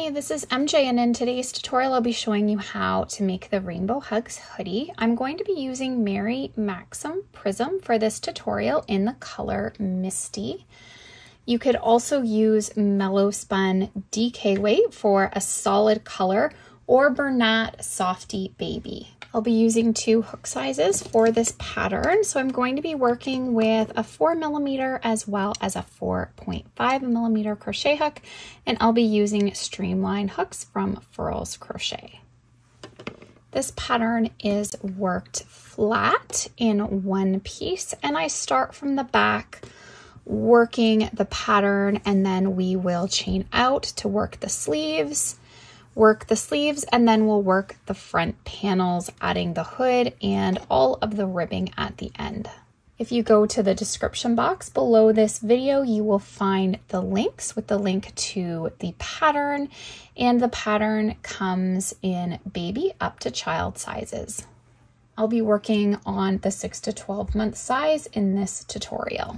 Hi, this is MJ, and in today's tutorial I'll be showing you how to make the Rainbow Hugs hoodie. I'm going to be using Mary Maxim Prism for this tutorial in the color Misty. You could also use Mellow Spun DK Weight for a solid color, or Bernat Softy Baby. I'll be using 2 hook sizes for this pattern, so I'm going to be working with a 4mm as well as a 4.5mm crochet hook, and I'll be using streamline hooks from Furls Crochet. This pattern is worked flat in one piece, and I start from the back working the pattern, and then we will chain out to work the sleeves, and then we'll work the front panels, adding the hood and all of the ribbing at the end. If you go to the description box below this video, you will find the links with the link to the pattern, and the pattern comes in baby up to child sizes. I'll be working on the 6 to 12 month size in this tutorial.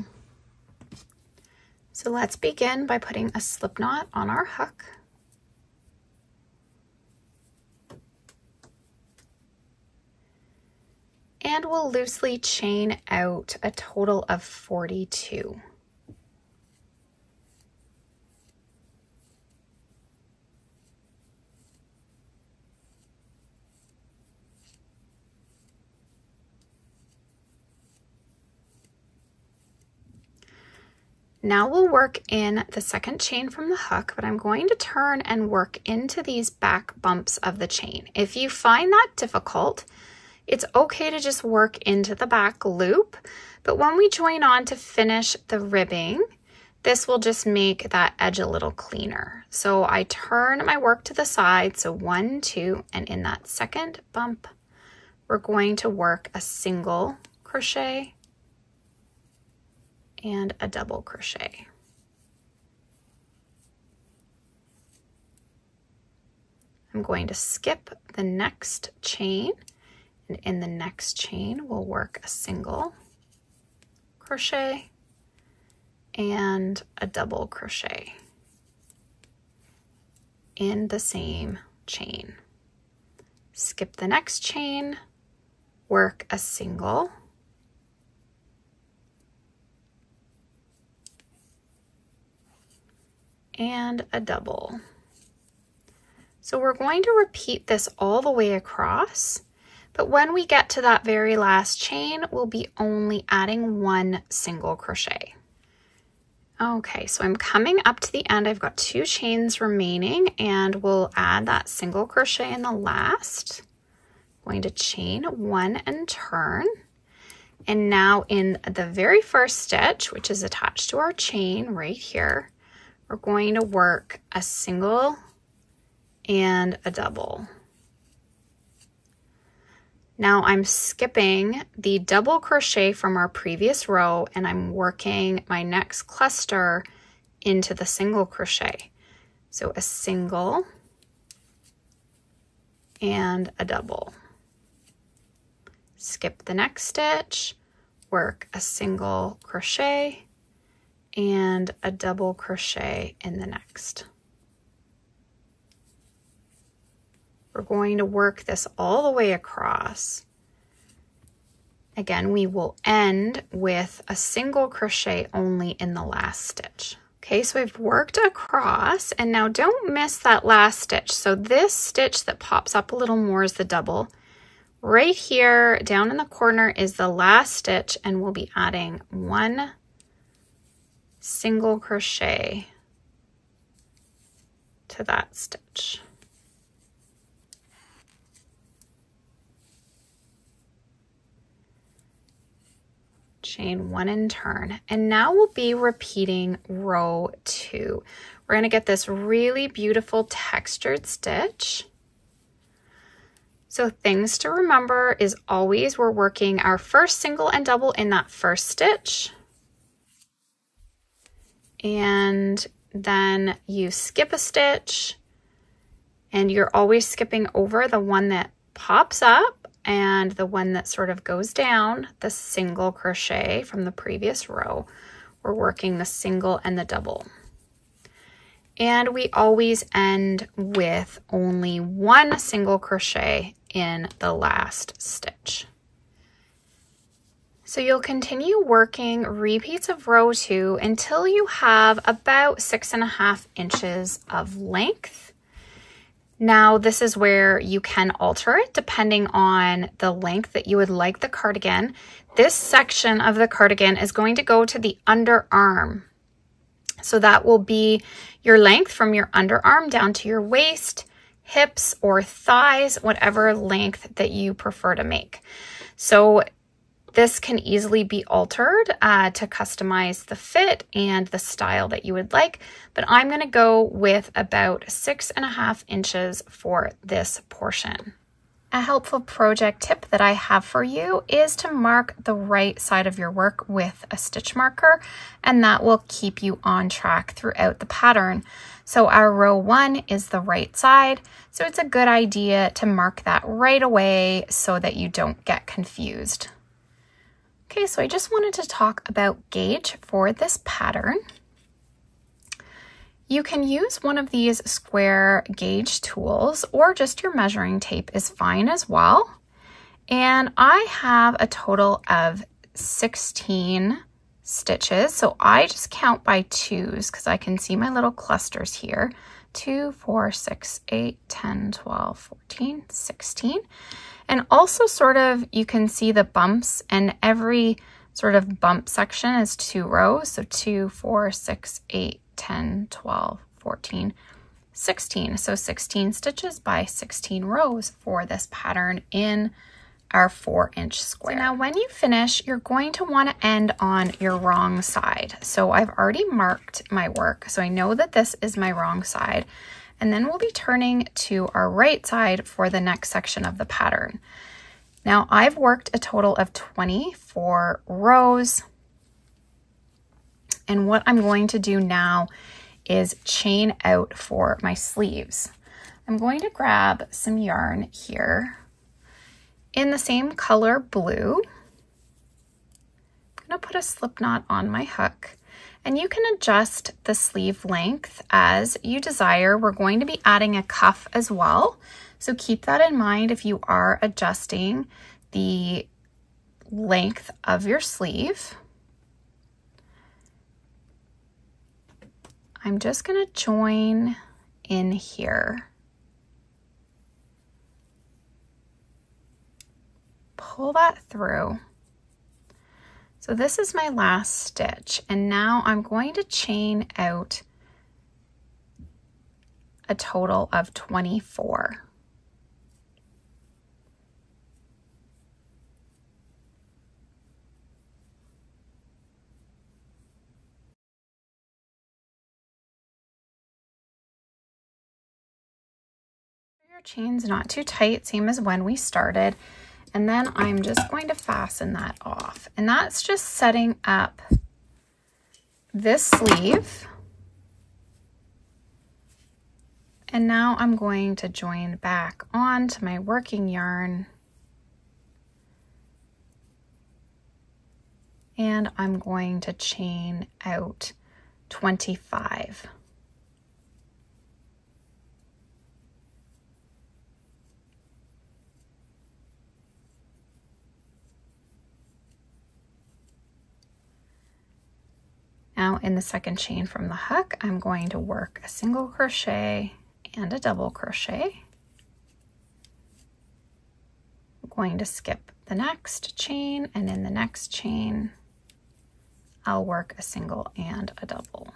So let's begin by putting a slip knot on our hook. And we'll loosely chain out a total of 42. Now we'll work in the second chain from the hook, but I'm going to turn and work into these back bumps of the chain. If you find that difficult, it's okay to just work into the back loop, but when we join on to finish the ribbing, this will just make that edge a little cleaner. So I turn my work to the side, so 1, 2, and in that second bump, we're going to work a single crochet and a double crochet. I'm going to skip the next chain, and in the next chain, we'll work a single crochet and a double crochet in the same chain. Skip the next chain, work a single, and a double. So we're going to repeat this all the way across. But when we get to that very last chain, we'll be only adding 1 single crochet. Okay, so I'm coming up to the end. I've got 2 chains remaining, and we'll add that single crochet in the last. I'm going to chain 1 and turn. And now in the very first stitch, which is attached to our chain right here, we're going to work a single and a double. Now I'm skipping the double crochet from our previous row, and I'm working my next cluster into the single crochet. So a single and a double. Skip the next stitch, work a single crochet and a double crochet in the next. We're going to work this all the way across. Again, we will end with a single crochet only in the last stitch. Okay, so I've worked across, and now don't miss that last stitch. So this stitch that pops up a little more is the double. Right here, down in the corner, is the last stitch, and we'll be adding 1 single crochet to that stitch. Chain 1 and turn, and now we'll be repeating row 2. We're going to get this really beautiful textured stitch. So things to remember is always we're working our first single and double in that first stitch, and then you skip a stitch, and you're always skipping over the one that pops up and the one that sort of goes down, the single crochet from the previous row. We're working the single and the double. And we always end with only one single crochet in the last stitch. So you'll continue working repeats of row 2 until you have about 6.5 inches of length. Now this is where you can alter it depending on the length that you would like the cardigan. This section of the cardigan is going to go to the underarm. So that will be your length from your underarm down to your waist, hips, or thighs, whatever length that you prefer to make. So this can easily be altered to customize the fit and the style that you would like, but I'm going to go with about 6.5 inches for this portion. A helpful project tip that I have for you is to mark the right side of your work with a stitch marker, and that will keep you on track throughout the pattern. So our row 1 is the right side, so it's a good idea to mark that right away so that you don't get confused. Okay, so I just wanted to talk about gauge for this pattern. You can use one of these square gauge tools, or just your measuring tape is fine as well. And I have a total of 16 stitches, so I just count by 2s because I can see my little clusters here. 2, 4, 6, 8, 10, 12, 14, 16. And also sort of, you can see the bumps, and every sort of bump section is 2 rows. So 2, 4, 6, 8, 10, 12, 14, 16. So 16 stitches by 16 rows for this pattern in our 4-inch square. So now when you finish, you're going to want to end on your wrong side. So I've already marked my work, so I know that this is my wrong side. And then we'll be turning to our right side for the next section of the pattern. Now I've worked a total of 24 rows. And what I'm going to do now is chain out for my sleeves. I'm going to grab some yarn here in the same color blue. I'm going to put a slip knot on my hook, and you can adjust the sleeve length as you desire. We're going to be adding a cuff as well, so keep that in mind if you are adjusting the length of your sleeve. I'm just going to join in here. Pull that through. So this is my last stitch, and now I'm going to chain out a total of 24. Your chain's not too tight, same as when we started. And then I'm just going to fasten that off. And that's just setting up this sleeve. And now I'm going to join back onto my working yarn. And I'm going to chain out 25. Now in the second chain from the hook, I'm going to work a single crochet and a double crochet. I'm going to skip the next chain, and in the next chain, I'll work a single and a double.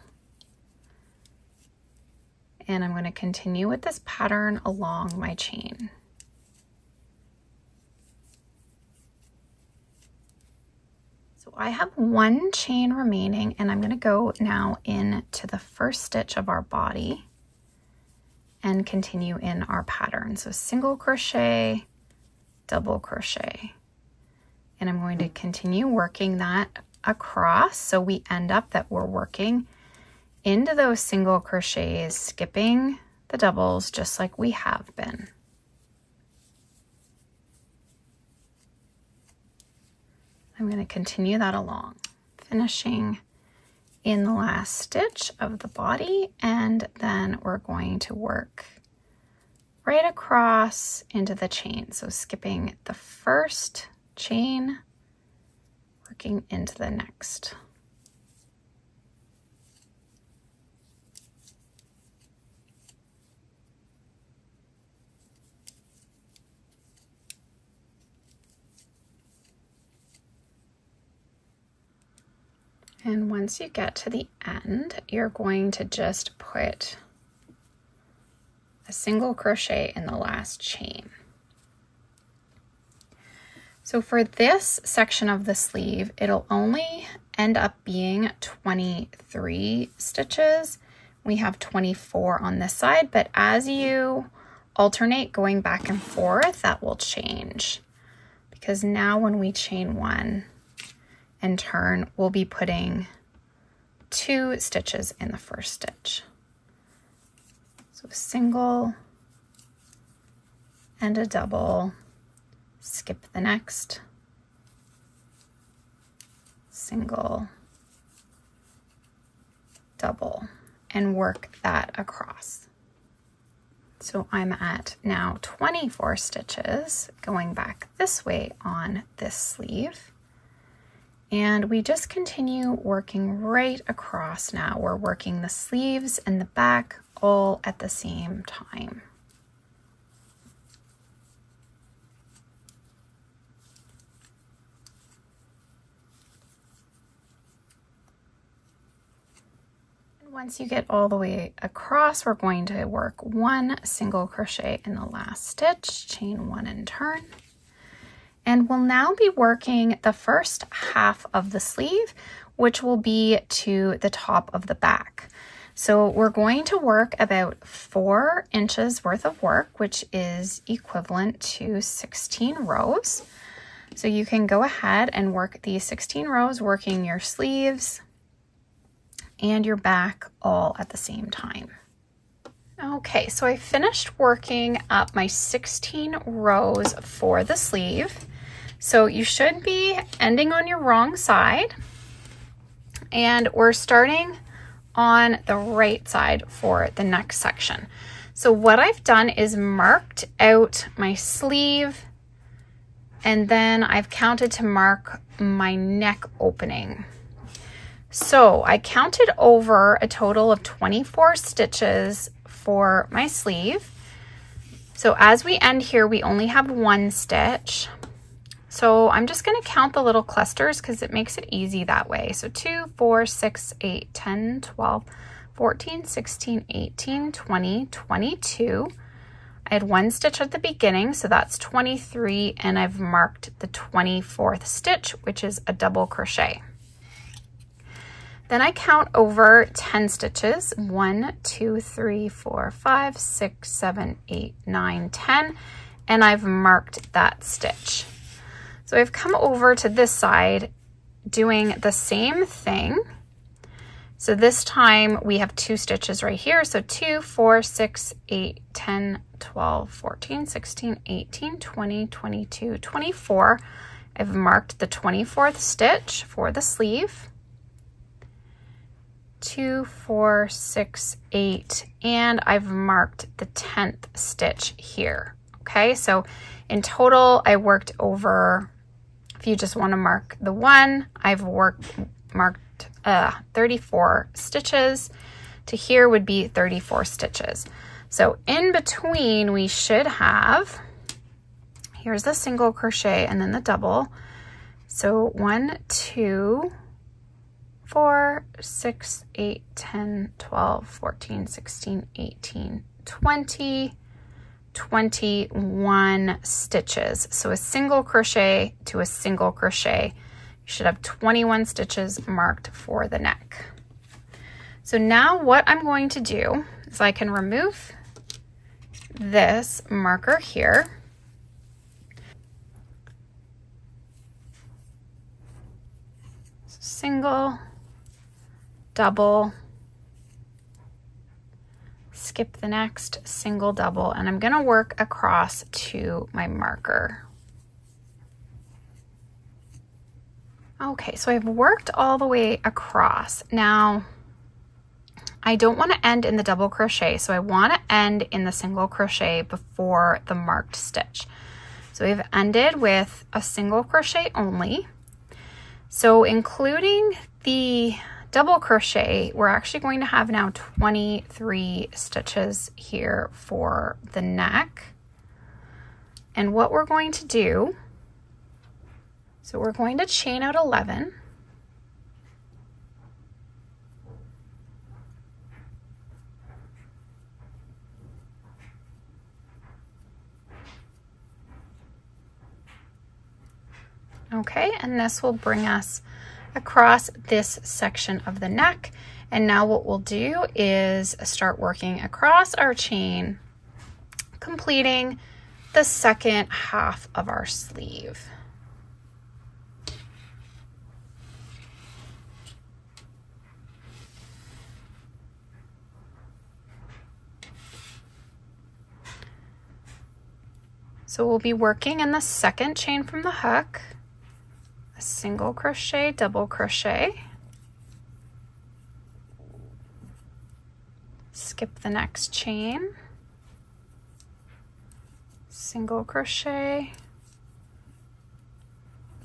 And I'm going to continue with this pattern along my chain. So I have one chain remaining, and I'm going to go now into the first stitch of our body and continue in our pattern. So single crochet, double crochet, and I'm going to continue working that across so we end up that we're working into those single crochets, skipping the doubles just like we have been. I'm going to continue that along, finishing in the last stitch of the body, and then we're going to work right across into the chain. So skipping the first chain, working into the next. And once you get to the end, you're going to just put a single crochet in the last chain. So for this section of the sleeve, it'll only end up being 23 stitches. We have 24 on this side, but as you alternate going back and forth, that will change. Because now when we chain one and turn, we'll be putting 2 stitches in the first stitch. So a single and a double, skip the next, single, double, and work that across. So I'm at now 24 stitches going back this way on this sleeve. And we just continue working right across now. We're working the sleeves and the back all at the same time. And once you get all the way across, we're going to work 1 single crochet in the last stitch, chain 1 and turn. And we'll now be working the first half of the sleeve, which will be to the top of the back. So we're going to work about 4 inches worth of work, which is equivalent to 16 rows. So you can go ahead and work these 16 rows, working your sleeves and your back all at the same time. Okay, so I finished working up my 16 rows for the sleeve. So you should be ending on your wrong side, and we're starting on the right side for the next section. So what I've done is marked out my sleeve, and then I've counted to mark my neck opening. So I counted over a total of 24 stitches for my sleeve. So as we end here, we only have 1 stitch. So I'm just going to count the little clusters because it makes it easy that way. So 2, 4, 6, 8, 10, 12, 14, 16, 18, 20, 22. I had 1 stitch at the beginning, so that's 23, and I've marked the 24th stitch, which is a double crochet. Then I count over 10 stitches, 1, 2, 3, 4, 5, 6, 7, 8, 9, 10, and I've marked that stitch. So I've come over to this side doing the same thing. So this time we have 2 stitches right here. So 2, 4, 6, 8, 10, 12, 14, 16, 18, 20, 22, 24. I've marked the 24th stitch for the sleeve. 2, 4, 6, 8, and I've marked the 10th stitch here. Okay, so in total I worked over, if you just want to mark the 1, I've marked 34 stitches. To here would be 34 stitches. So in between we should have, here's the single crochet and then the double. So 1, 2, 4, 6, 8, 10, 12, 14, 16, 18, 20, 21 stitches. So a single crochet to a single crochet. You should have 21 stitches marked for the neck. So now what I'm going to do is I can remove this marker here. Single, double, skip the next, single, double, and I'm going to work across to my marker. Okay, so I've worked all the way across. Now, I don't want to end in the double crochet, so I want to end in the single crochet before the marked stitch. So we've ended with a single crochet only. So including the double crochet, we're actually going to have now 23 stitches here for the neck. And what we're going to do, so we're going to chain out 11. Okay, and this will bring us across this section of the neck. And now what we'll do is start working across our chain, completing the second half of our sleeve. So we'll be working in the second chain from the hook, a single crochet, double crochet, skip the next chain, single crochet,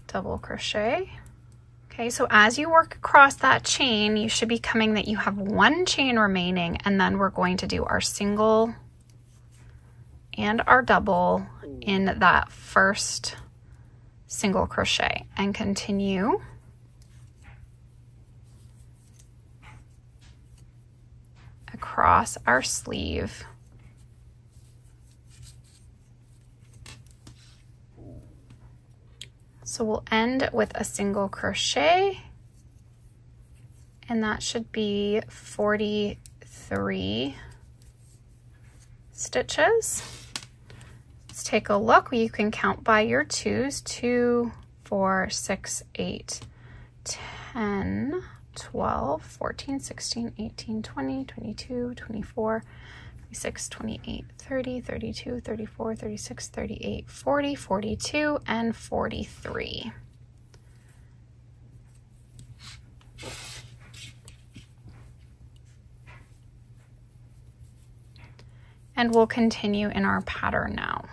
double crochet. Okay, so as you work across that chain, you should be coming that you have one chain remaining, and then we're going to do our single and our double in that first single crochet and continue across our sleeve. So we'll end with a single crochet, and that should be 43 stitches. Let's take a look. You can count by your twos: 2, 4, 6, 8, 10, 12, 14, 16, 18, 20, 22, 24, 26, 28, 30, 32, 34, 36, 38, 40, 42, and 43. And we'll continue in our pattern now.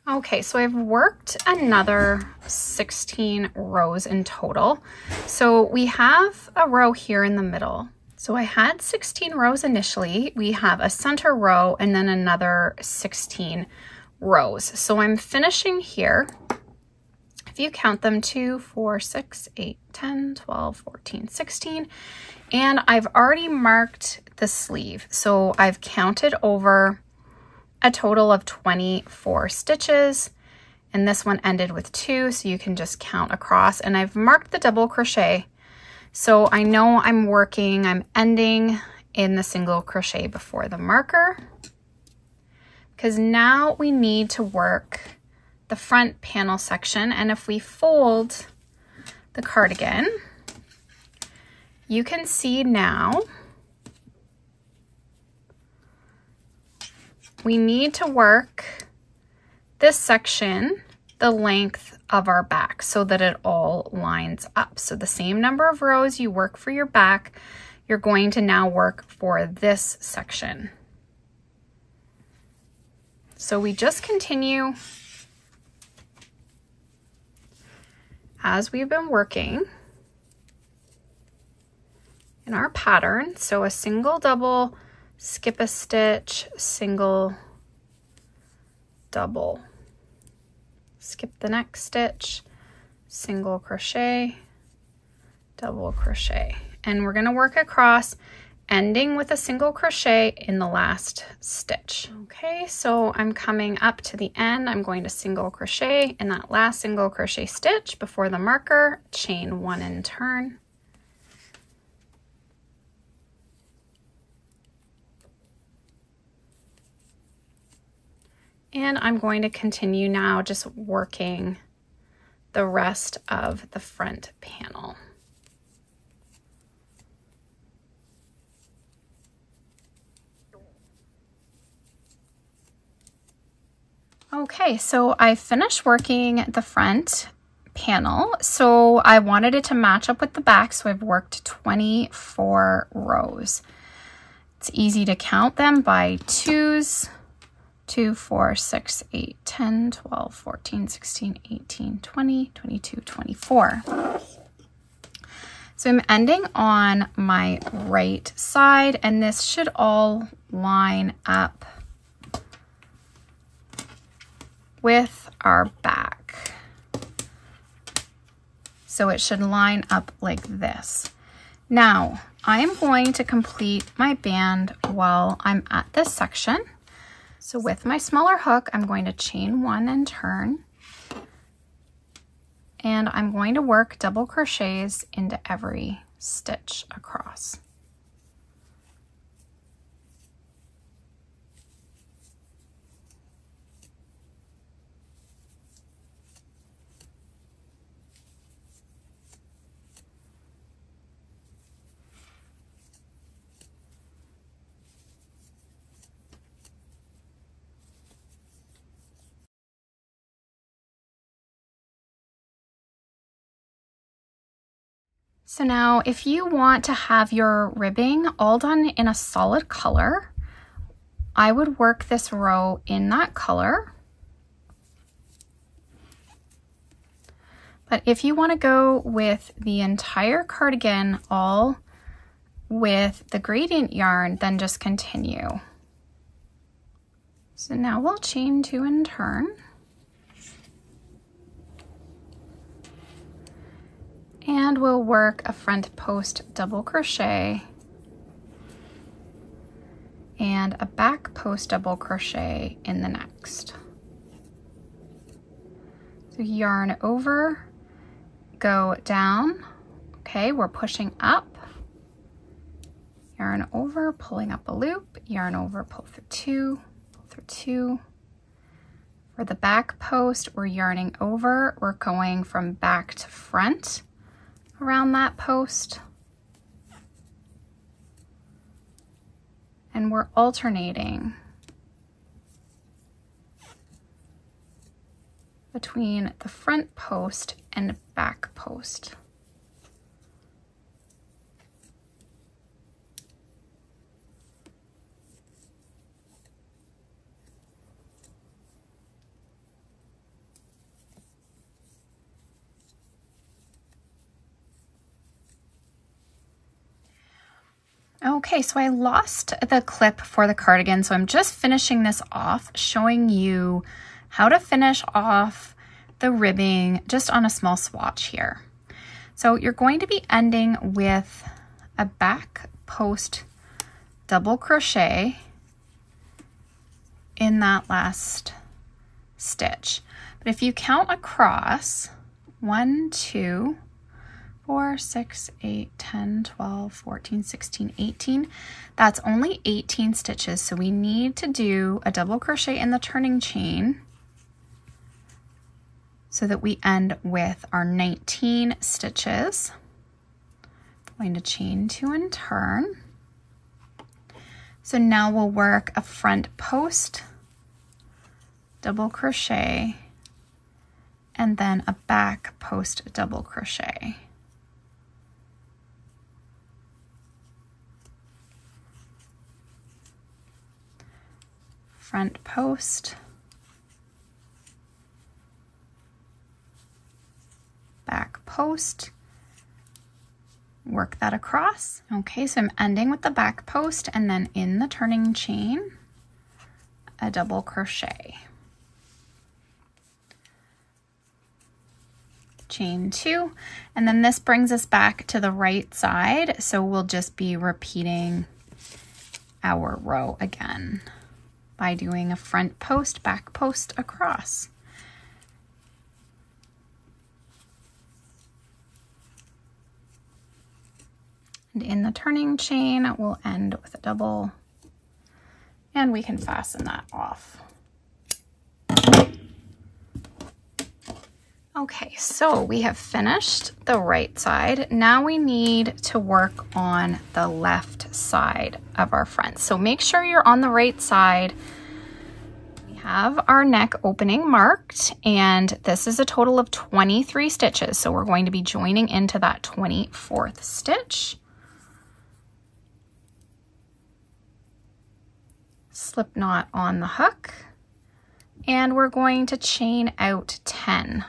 Okay, so I've worked another 16 rows in total. So we have a row here in the middle. So I had 16 rows initially. We have a center row and then another 16 rows. So I'm finishing here. If you count them, 2, 4, 6, 8, 10, 12, 14, 16. And I've already marked the sleeve. So I've counted over a total of 24 stitches, and this one ended with 2, so you can just count across. And I've marked the double crochet, so I know I'm ending in the single crochet before the marker, because now we need to work the front panel section. And if we fold the cardigan, you can see now we need to work this section the length of our back so that it all lines up. So the same number of rows you work for your back, you're going to now work for this section. So we just continue as we've been working in our pattern. So a single, double, skip a stitch, single, double, skip the next stitch, single crochet, double crochet. And we're going to work across ending with a single crochet in the last stitch. Okay, so I'm coming up to the end. I'm going to single crochet in that last single crochet stitch before the marker, chain 1 and turn. And I'm going to continue now just working the rest of the front panel. Okay, so I finished working the front panel. So I wanted it to match up with the back, so I've worked 24 rows. It's easy to count them by twos. 2, 4, 6, 8, 10, 12, 14, 16, 18, 20, 22, 24. So I'm ending on my right side, and this should all line up with our back. So it should line up like this. Now, I'm going to complete my band while I'm at this section. So with my smaller hook, I'm going to chain 1 and turn. And I'm going to work double crochets into every stitch across. So now if you want to have your ribbing all done in a solid color, I would work this row in that color. But if you want to go with the entire cardigan all with the gradient yarn, then just continue. So now we'll chain 2 and turn. And we'll work a front post double crochet and a back post double crochet in the next. So yarn over, go down. Okay, we're pushing up. Yarn over, pulling up a loop, yarn over, pull through 2, pull through 2. For the back post, we're yarning over, we're going from back to front around that post, and we're alternating between the front post and back post. Okay, so I lost the clip for the cardigan, so I'm just finishing this off, showing you how to finish off the ribbing just on a small swatch here. So you're going to be ending with a back post double crochet in that last stitch. But if you count across, 1, 2, 4, 6, 8, 10, 12, 14, 16, 18. That's only 18 stitches, so we need to do a double crochet in the turning chain so that we end with our 19 stitches. I'm going to chain 2 and turn. So now we'll work a front post double crochet and then a back post double crochet. Front post, back post, work that across. Okay, so I'm ending with the back post and then in the turning chain, a double crochet. Chain 2, and then this brings us back to the right side, so we'll just be repeating our row again by doing a front post, back post across. And in the turning chain, we'll end with a double, and we can fasten that off. Okay, so we have finished the right side. Now we need to work on the left side of our front. So make sure you're on the right side. We have our neck opening marked, and this is a total of 23 stitches. So we're going to be joining into that 24th stitch. Slip knot on the hook, and we're going to chain out 10.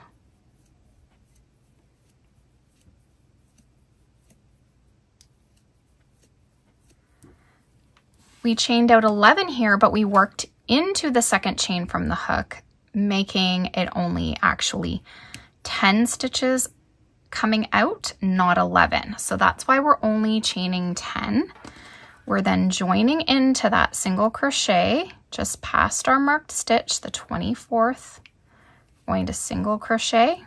We chained out 11 here, but we worked into the second chain from the hook, making it only actually 10 stitches coming out, not 11. So that's why we're only chaining 10. We're then joining into that single crochet just past our marked stitch, the 24th, going to single crochet,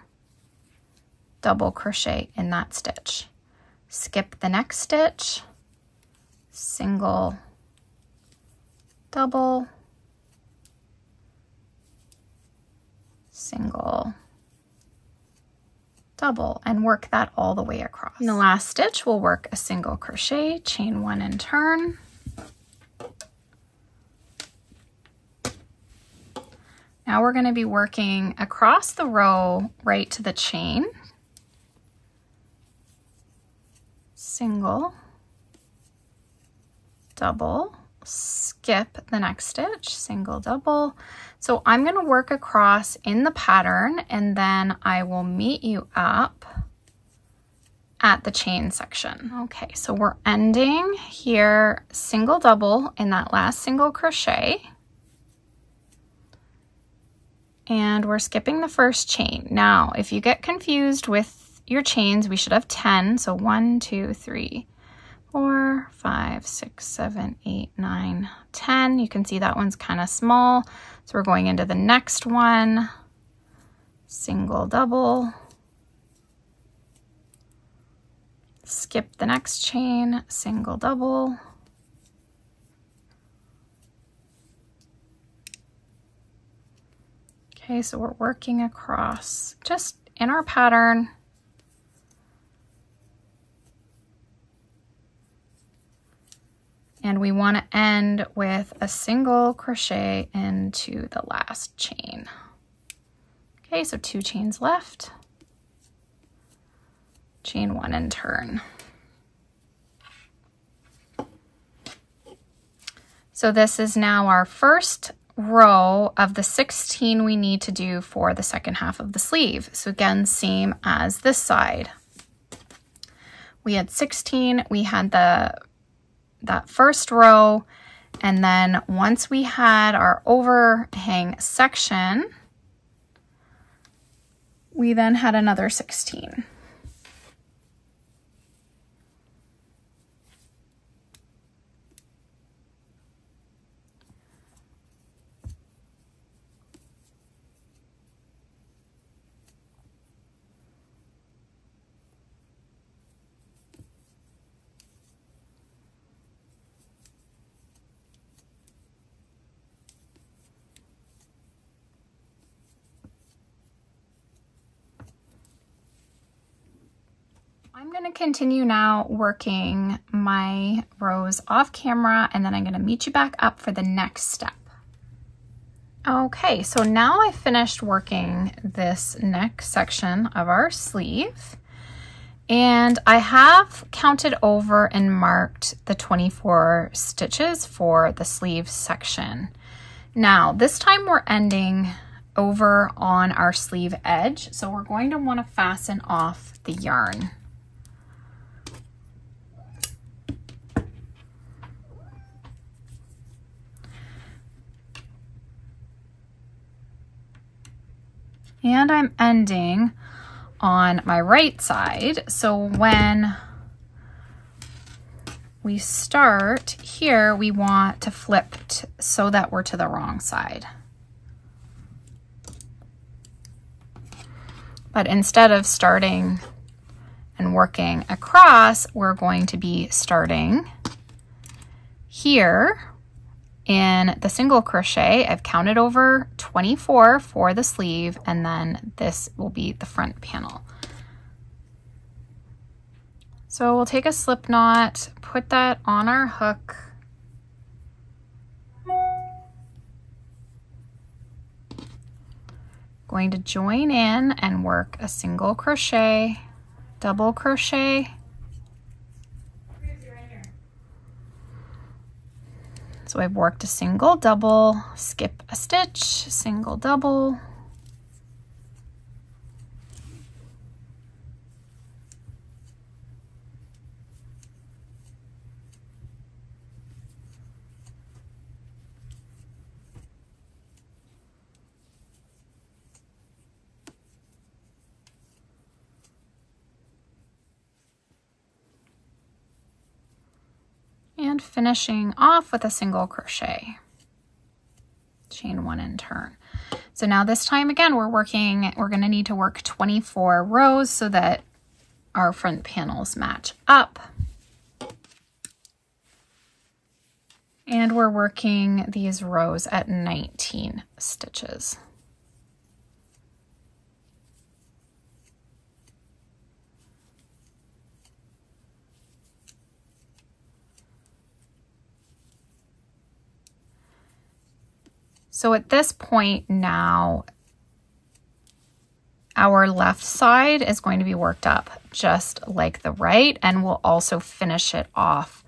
double crochet in that stitch. Skip the next stitch, single, double, single, double, and work that all the way across. In the last stitch, we'll work a single crochet, chain 1 and turn. Now we're going to be working across the row right to the chain. Single, double, skip the next stitch, single, double. So I'm going to work across in the pattern, and then I will meet you up at the chain section. Okay, so we're ending here, single, double in that last single crochet. And we're skipping the first chain. Now, if you get confused with your chains, we should have 10. So 1, 2, 3, 4, 5, 6, 7, 8, 9, 10. You can see that one's kind of small. So we're going into the next one, single, double, skip the next chain, single, double, okay, so we're working across just in our pattern. And we want to end with a single crochet into the last chain. Okay, so 2 chains left. Chain 1 and turn. So this is now our first row of the 16 we need to do for the second half of the sleeve. So again, same as this side. We had 16, we had that first row, and then once we had our overhang section, we then had another 16. I'm going to continue now working my rows off camera, and then I'm going to meet you back up for the next step. Okay, so now I finished working this neck section of our sleeve, and I have counted over and marked the 24 stitches for the sleeve section. Now, this time we're ending over on our sleeve edge, so we're going to want to fasten off the yarn. And I'm ending on my right side. So when we start here, we want to flip so that we're to the wrong side. But instead of starting and working across, we're going to be starting here in the single crochet. I've counted over 24 for the sleeve, and then this will be the front panel. So we'll take a slip knot, put that on our hook, going to join in and work a single crochet, double crochet, so I've worked a single, double, skip a stitch, single, double, and finishing off with a single crochet, chain one and turn. So now this time again, we're going to need to work 24 rows so that our front panels match up. And we're working these rows at 19 stitches. So at this point now, our left side is going to be worked up just like the right, and we'll also finish it off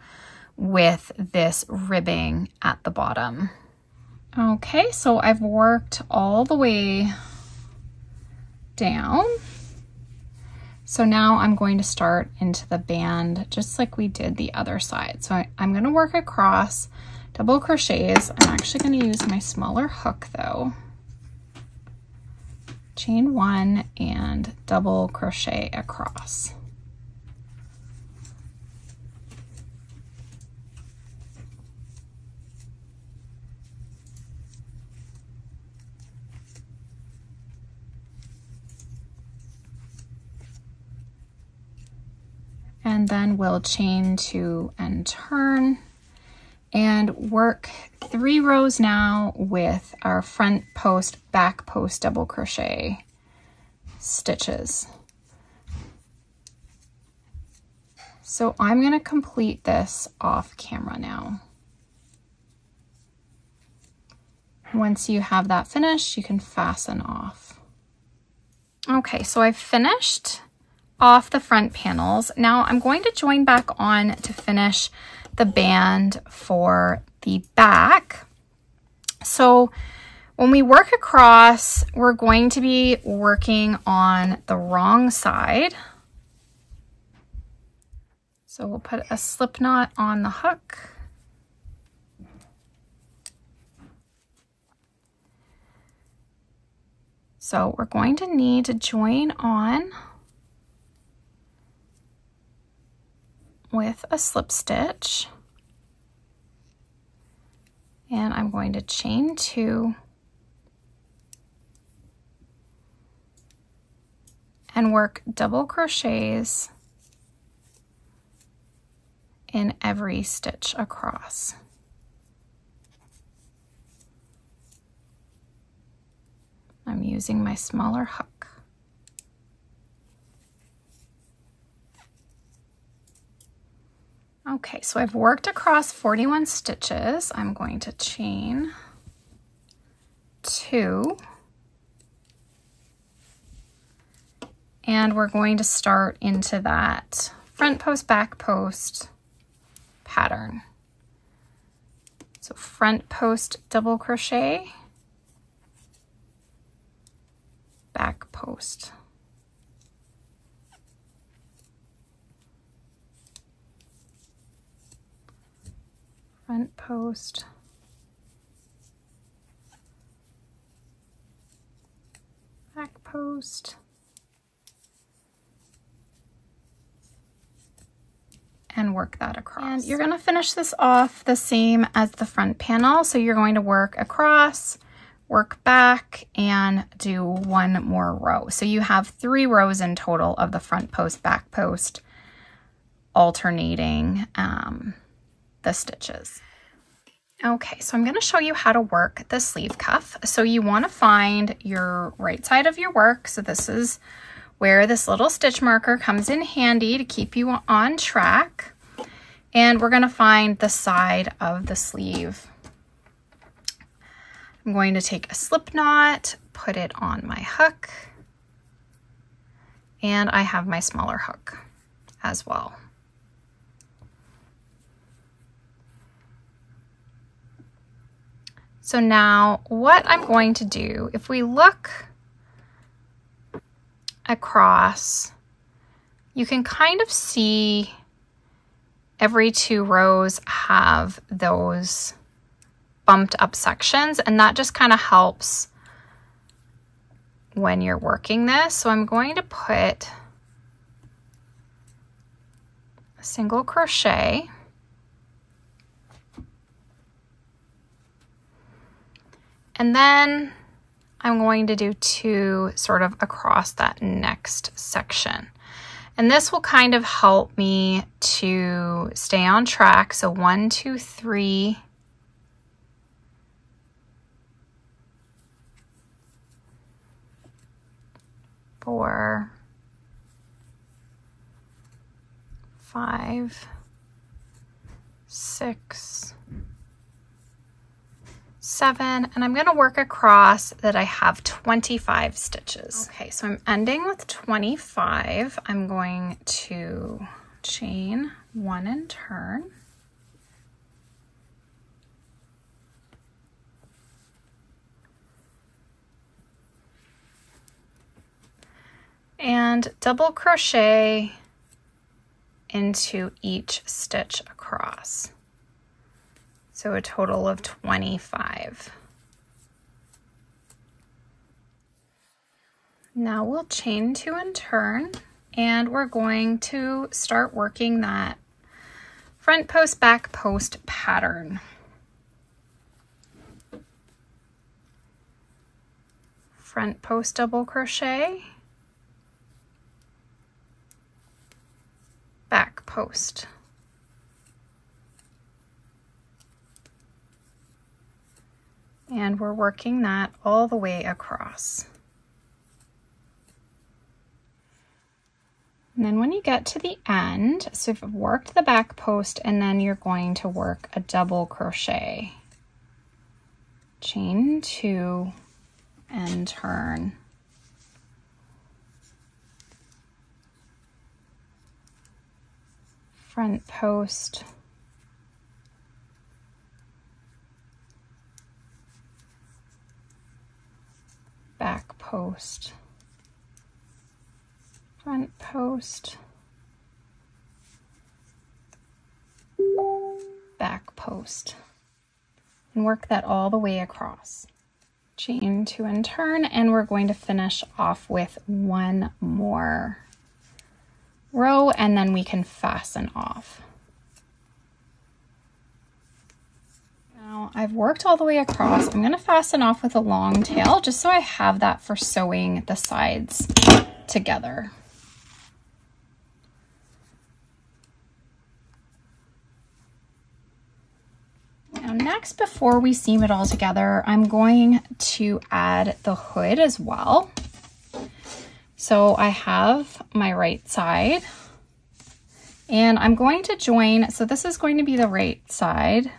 with this ribbing at the bottom. Okay, so I've worked all the way down. So now I'm going to start into the band just like we did the other side. So I'm going to work across double crochets. I'm actually going to use my smaller hook though. Chain one and double crochet across. And then we'll chain two and turn and work 3 rows now with our front post, back post double crochet stitches. So I'm going to complete this off camera now. Once you have that finished, you can fasten off. Okay, so I've finished off the front panels. Now I'm going to join back on to finish the band for the back. So when we work across, we're going to be working on the wrong side. So we'll put a slip knot on the hook. So we're going to need to join on with a slip stitch, and I'm going to chain 2 and work double crochets in every stitch across. I'm using my smaller hook. Okay, so I've worked across 41 stitches. I'm going to chain 2. And we're going to start into that front post, back post pattern. So front post double crochet, back post. Front post, back post, and and work that across. And you're going to finish this off the same as the front panel. So you're going to work across, work back, and do one more row. So you have 3 rows in total of the front post, back post, alternating the stitches. Okay, so I'm going to show you how to work the sleeve cuff. So you want to find your right side of your work. So this is where this little stitch marker comes in handy to keep you on track. And we're going to find the side of the sleeve. I'm going to take a slip knot, put it on my hook, and I have my smaller hook as well. So now what I'm going to do, if we look across, you can kind of see every 2 rows have those bumped up sections, and that just kind of helps when you're working this. So I'm going to put a single crochet, and then I'm going to do 2 sort of across that next section. And this will kind of help me to stay on track. So 1, 2, 3. 4, 5, 6, 7, and I'm going to work across that I have 25 stitches. Okay, so I'm ending with 25. I'm going to chain 1 and turn. And double crochet into each stitch across. So a total of 25. Now we'll chain 2 and turn, and we're going to start working that front post, back post pattern. Front post double crochet, back post. And we're working that all the way across. And then when you get to the end, so you've worked the back post, and then you're going to work a double crochet. Chain 2 and turn. Front post, back post, front post, back post, and work that all the way across. Chain 2 and turn, and we're going to finish off with 1 more row, and then we can fasten off. Now I've worked all the way across. I'm going to fasten off with a long tail just so I have that for sewing the sides together. Now next, before we seam it all together, I'm going to add the hood as well. So I have my right side, and I'm going to join, so this is going to be the right side.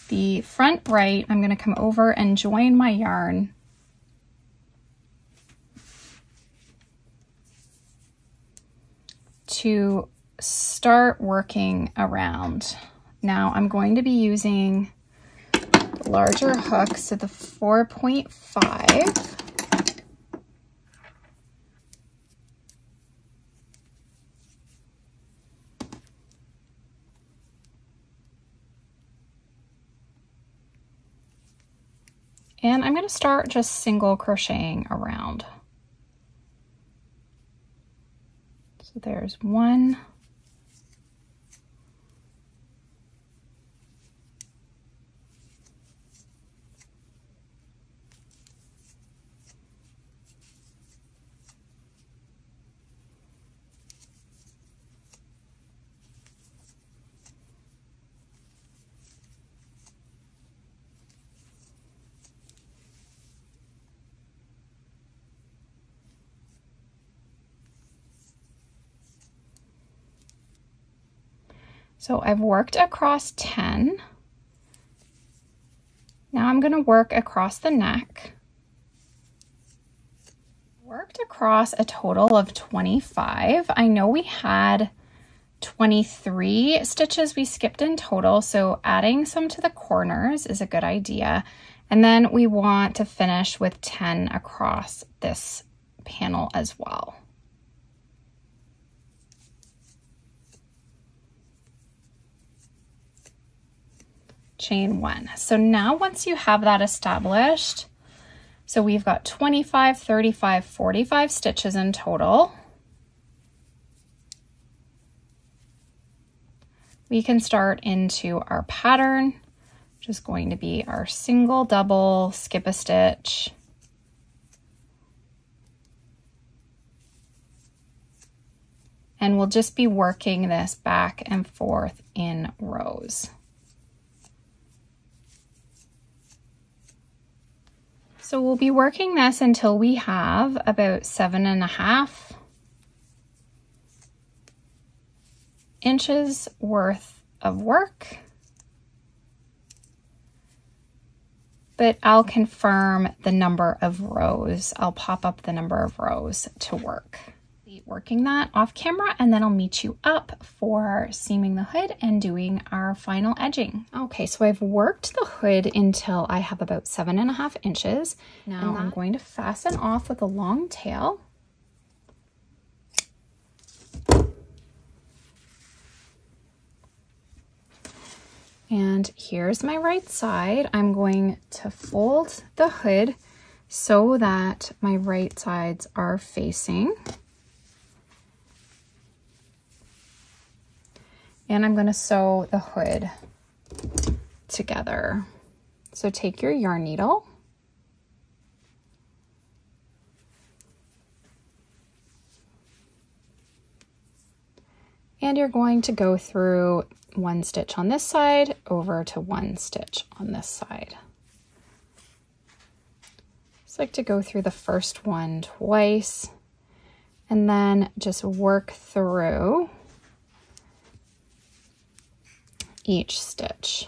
The front right, I'm going to come over and join my yarn. To start working around. Now I'm going to be using the larger hook, so the 4.5. And I'm going to start just single crocheting around. So there's 1, So I've worked across 10. Now I'm going to work across the neck. Worked across a total of 25. I know we had 23 stitches we skipped in total, so adding some to the corners is a good idea. And then we want to finish with 10 across this panel as well. Chain 1. So now once you have that established, so we've got 25, 35, 45 stitches in total. We can start into our pattern, which is going to be our single, double, skip a stitch. And we'll just be working this back and forth in rows. So we'll be working this until we have about 7.5 inches worth of work. But I'll confirm the number of rows. I'll pop up the number of rows to work. Working that off camera, and then I'll meet you up for seaming the hood and doing our final edging. Okay, so I've worked the hood until I have about 7.5 inches. Now I'm going to fasten off with a long tail. And here's my right side. I'm going to fold the hood so that my right sides are facing. And I'm going to sew the hood together. So take your yarn needle and you're going to go through 1 stitch on this side over to 1 stitch on this side. Just like to go through the first one twice and then just work through each stitch.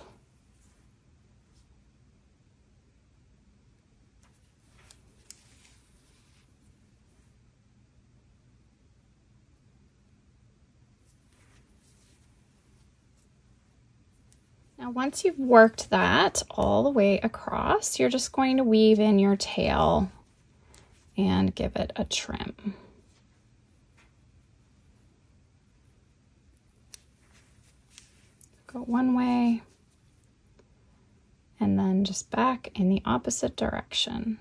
Now once you've worked that all the way across, you're just going to weave in your tail and give it a trim. Go one way and then just back in the opposite direction.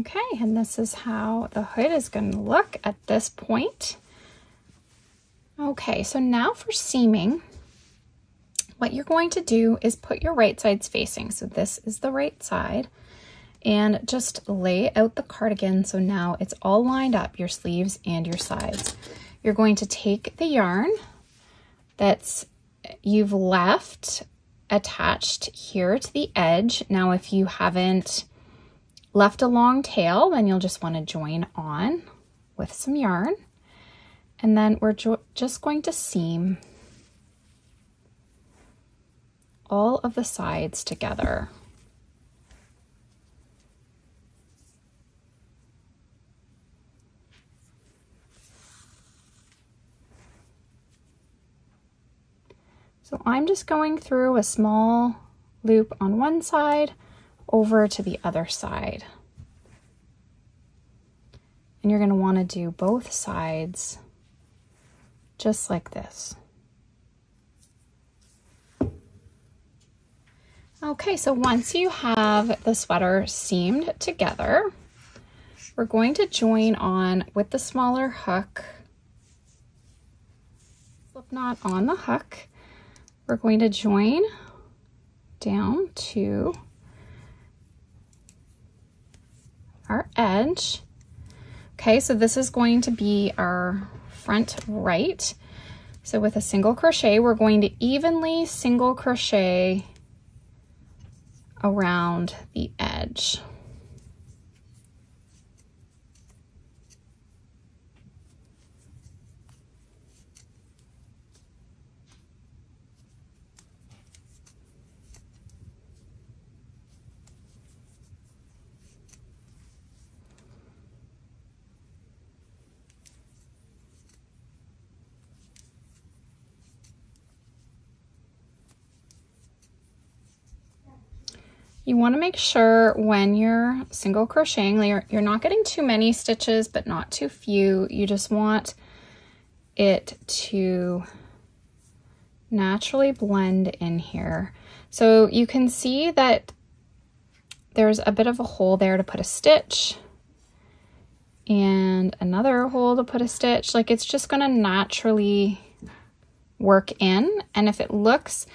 Okay, and this is how the hood is going to look at this point. Okay, so now for seaming, what you're going to do is put your right sides facing. So this is the right side. And just lay out the cardigan so now it's all lined up, your sleeves and your sides. You're going to take the yarn that's you've left attached here to the edge. Now if you haven't left a long tail, then you'll just want to join on with some yarn. And then we're just going to seam all of the sides together. So I'm just going through a small loop on one side over to the other side. And you're going to want to do both sides just like this. Okay, so once you have the sweater seamed together, we're going to join on with the smaller hook, slip knot on the hook. We're going to join down to our edge. Okay, so this is going to be our front right. So with a single crochet, we're going to evenly single crochet around the edge. You want to make sure when you're single crocheting, you're not getting too many stitches, but not too few. You just want it to naturally blend in here. So you can see that there's a bit of a hole there to put a stitch and another hole to put a stitch. Like, it's just going to naturally work in. And if it looks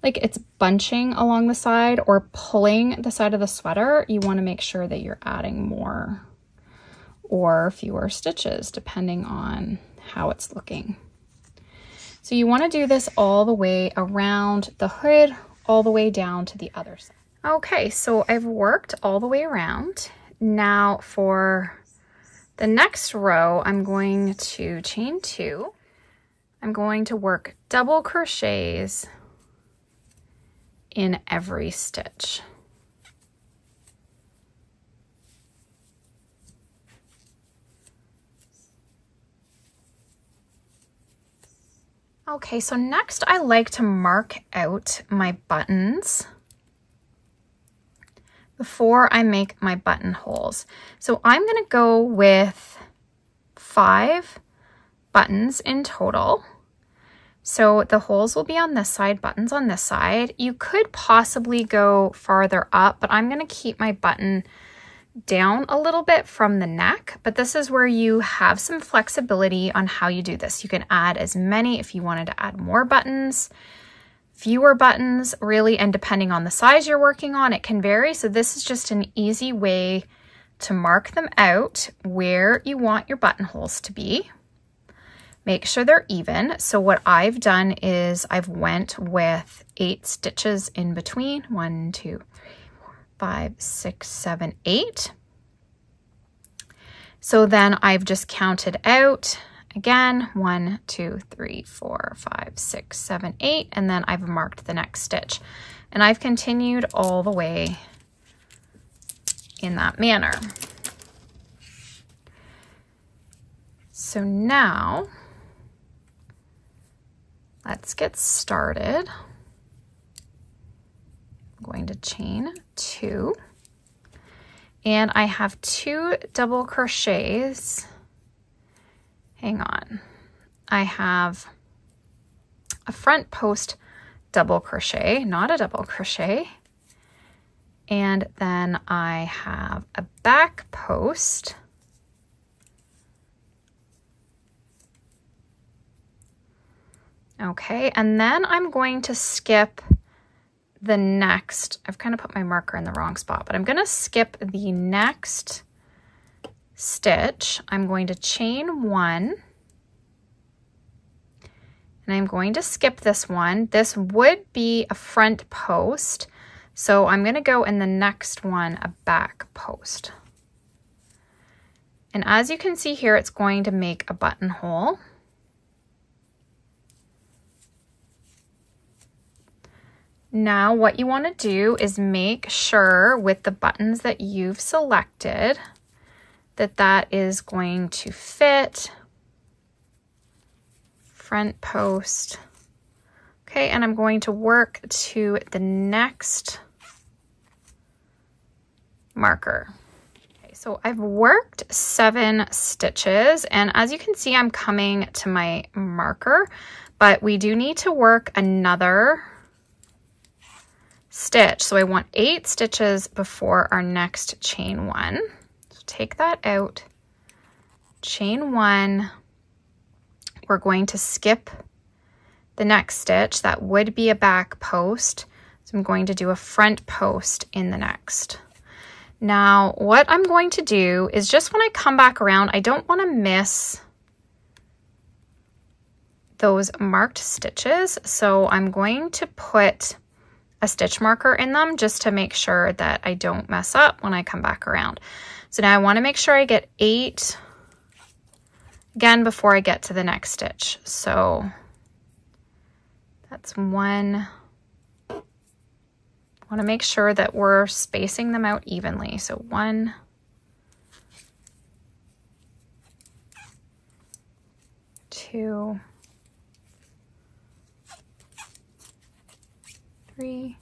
like it's bunching along the side or pulling the side of the sweater, you want to make sure that you're adding more or fewer stitches depending on how it's looking. So you want to do this all the way around the hood, all the way down to the other side. Okay, so I've worked all the way around. Now for the next row, I'm going to chain 2. I'm going to work double crochets in every stitch. Okay, so next I like to mark out my buttons before I make my buttonholes. So I'm gonna go with 5 buttons in total. So the holes will be on this side, buttons on this side. You could possibly go farther up, but I'm gonna keep my button down a little bit from the neck, but this is where you have some flexibility on how you do this. You can add as many if you wanted to add more buttons, fewer buttons, really, and depending on the size you're working on, it can vary. So this is just an easy way to mark them out where you want your buttonholes to be. Make sure they're even. So what I've done is I've went with 8 stitches in between. 1, 2, 3, 4, 5, 6, 7, 8. So then I've just counted out again, 1, 2, 3, 4, 5, 6, 7, 8, and then I've marked the next stitch. And I've continued all the way in that manner. So now, let's get started. I'm going to chain 2, and I have 2 double crochets. Hang on. I have a front post double crochet, not a double crochet, and then I have a back post. Okay, and then I'm going to skip the next, I've kind of put my marker in the wrong spot, but I'm going to skip the next stitch. I'm going to chain 1, and I'm going to skip this one. This would be a front post, so I'm going to go in the next one a back post. And as you can see here, it's going to make a buttonhole. Now what you want to do is make sure with the buttons that you've selected that that is going to fit. Front post. Okay, and I'm going to work to the next marker. Okay, so I've worked 7 stitches, and as you can see, I'm coming to my marker, but we do need to work another stitch. So I want 8 stitches before our next chain 1. So take that out, chain 1. We're going to skip the next stitch. That would be a back post. So I'm going to do a front post in the next. Now, what I'm going to do is just when I come back around, I don't want to miss those marked stitches. So I'm going to put a stitch marker in them just to make sure that I don't mess up when I come back around. So now I want to make sure I get 8 again before I get to the next stitch. So that's 1. I want to make sure that we're spacing them out evenly. So 1, 2, 3,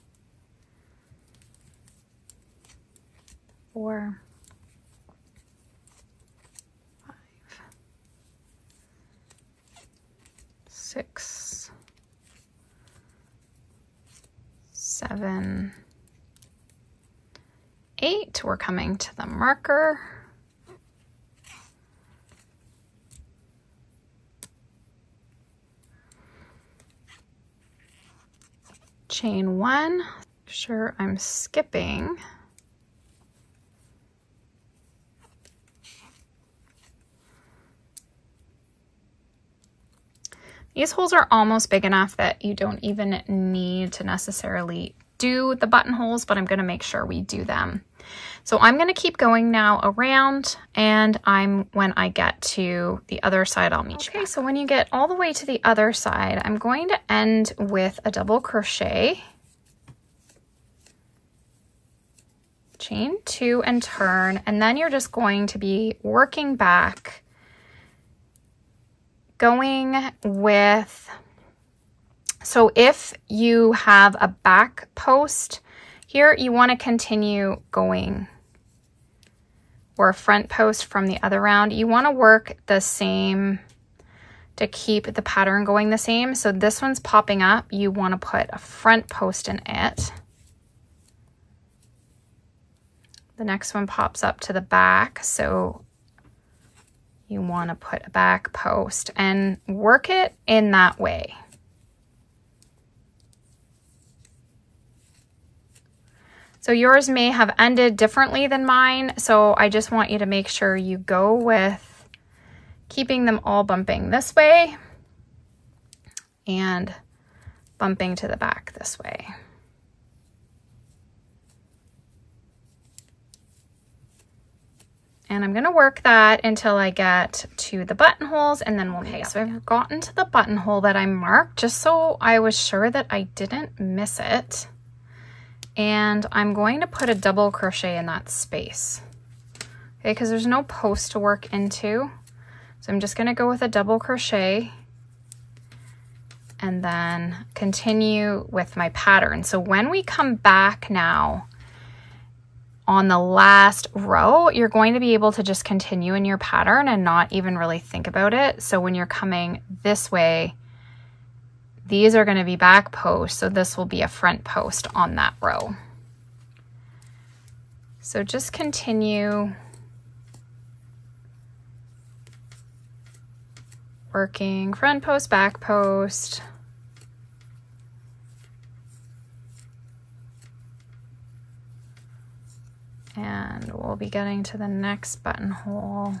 4, 5, 6, 7, 8. We're coming to the marker. Chain 1. Sure, I'm skipping. These holes are almost big enough that you don't even need to necessarily do the buttonholes, but I'm going to make sure we do them. So I'm going to keep going now around, and when I get to the other side, I'll meet you back. Okay, so when you get all the way to the other side, I'm going to end with a double crochet, chain 2 and turn, and then you're just going to be working back, going with, so if you have a back post here, you want to continue going, or a front post from the other round. You want to work the same to keep the pattern going the same. So this one's popping up, you want to put a front post in it. The next one pops up to the back, so you want to put a back post and work it in that way. So yours may have ended differently than mine, so I just want you to make sure you go with keeping them all bumping this way and bumping to the back this way. And I'm going to work that until I get to the buttonholes, and then we'll meet up. So I've gotten to the buttonhole that I marked just so I was sure that I didn't miss it. And I'm going to put a double crochet in that space, okay, because there's no post to work into. So I'm just going to go with a double crochet and then continue with my pattern. So when we come back now on the last row, you're going to be able to just continue in your pattern and not even really think about it. So when you're coming this way, these are going to be back posts, so this will be a front post on that row. So just continue working front post, back post. And we'll be getting to the next buttonhole.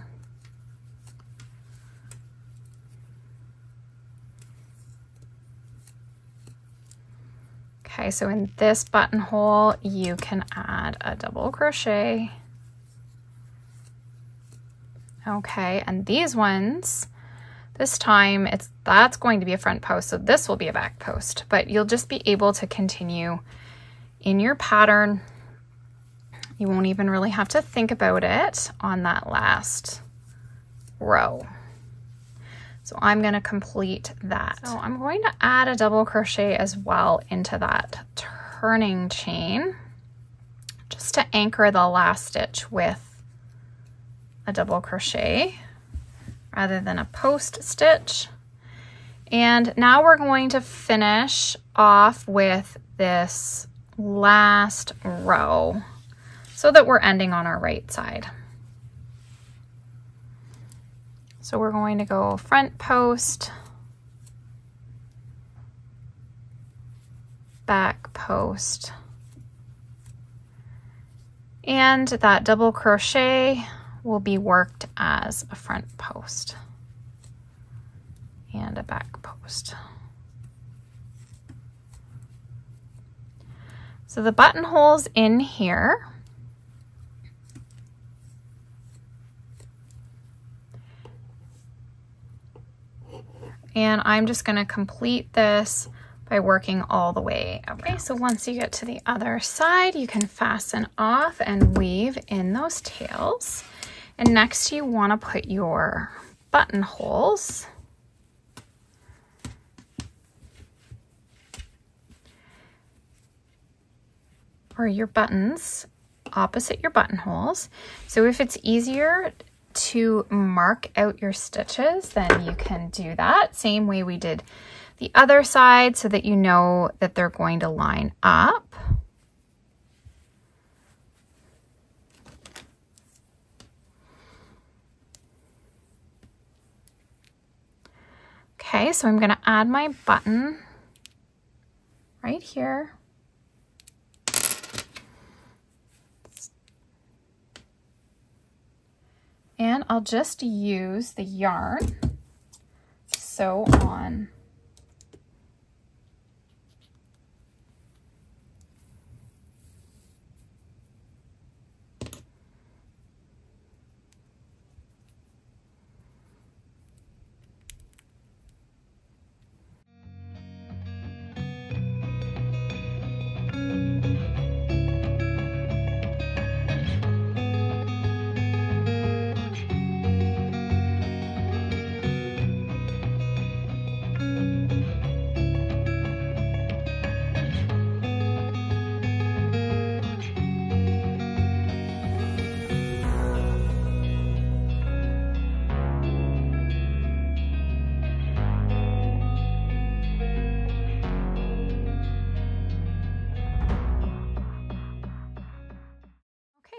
Okay, so in this buttonhole, you can add a double crochet. Okay, and these ones, this time that's going to be a front post, so this will be a back post, but you'll just be able to continue in your pattern. You won't even really have to think about it on that last row. So I'm going to complete that. So I'm going to add a double crochet as well into that turning chain, just to anchor the last stitch with a double crochet rather than a post stitch. And now we're going to finish off with this last row so that we're ending on our right side. So we're going to go front post, back post, and that double crochet will be worked as a front post and a back post. So the buttonholes in here, and I'm just going to complete this by working all the way around. Okay, so once you get to the other side, you can fasten off and weave in those tails. And next you want to put your buttonholes or your buttons opposite your buttonholes. So if it's easier to mark out your stitches, then you can do that. Same way we did the other side so that you know that they're going to line up. Okay, so I'm going to add my button right here. And I'll just use the yarn to sew on.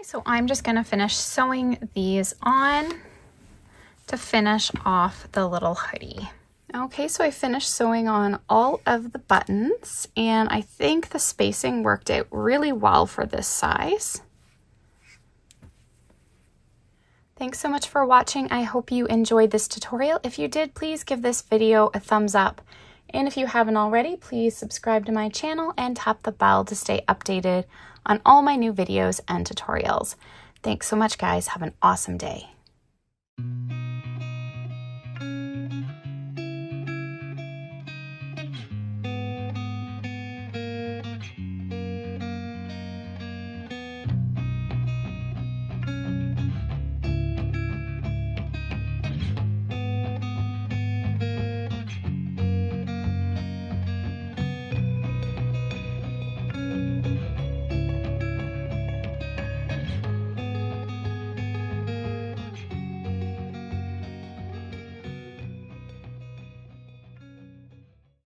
So I'm just going to finish sewing these on to finish off the little hoodie. Okay, so I finished sewing on all of the buttons, and I think the spacing worked out really well for this size. Thanks so much for watching. I hope you enjoyed this tutorial. If you did, please give this video a thumbs up. And if you haven't already, please subscribe to my channel and tap the bell to stay updated on all my new videos and tutorials. Thanks so much, guys. Have an awesome day.